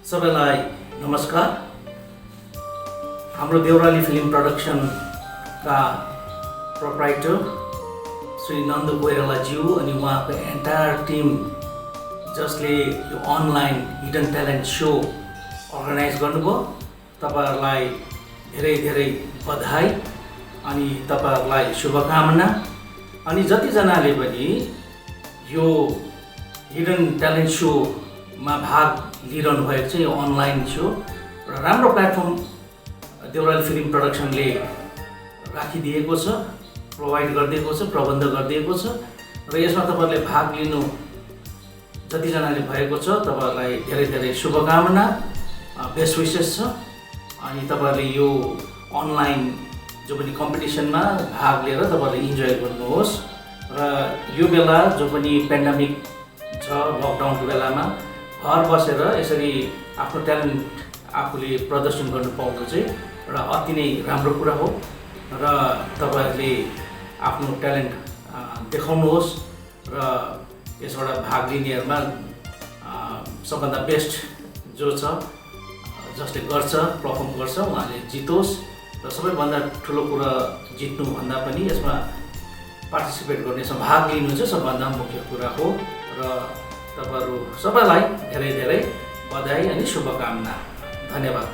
सबैलाई नमस्कार। हाम्रो देउराली फिल्म प्रोडक्सनका प्रोप्राइटर श्री नन्द कोइरालाज्यू अनि उहाँको एन्टायर टिम जसले यो online hidden talent so organise गर्नुभयो, तपाईहरुलाई धेरै धेरै बधाई अनि तपाईहरुलाई शुभकामना। अनि जतिजनाले पनि यो हिडन ट्यालेन्ट सोमा भाग लिइरहनु भएको छ, यो अनलाइन सो र राम्रो प्लेटफर्म देउराली फिल्म प्रोडक्सनले राखिदिएको छ, प्रोभाइड गरिदिएको छ, प्रबन्ध गरिदिएको छ र यसमा तपाईहरुले भाग लिनु जतिजनाले भएको छ तपाईहरुलाई धेरै धेरै शुभकामना, बेस्ट विशेस छ। अनि तपाईहरुले यो अनलाइन जो पनि कम्पिटिसनमा भाग लिएर तपाईहरुले इन्जोय गर्नुहोस् र यो बेला जो पनि पेन्डेमिक छ, लकडाउनको बेलामा घर बसेर यसरी आफ्नो ट्यालेन्ट आफूले प्रदर्शन गर्नु पाउनु चाहिँ एउटा अति नै राम्रो कुरा हो र तपाईहरुले आफ्नो ट्यालेन्ट देखाउनुहोस् र यसबाट भाग लिनेहरुमा सबभन्दा बेस्ट जो छ, जसले गर्छ, परफर्म गर्छ, उहाँले जितोस् र सबैभन्दा ठुलो कुरा जित्नुभन्दा पनि यसमा पार्टिसिपेट गर्ने, यसमा भाग लिनु चाहिँ सबभन्दा मुख्य कुरा हो र तपाईहरु सबैलाई धेरै धेरै बधाई अनि शुभकामना। धन्यवाद।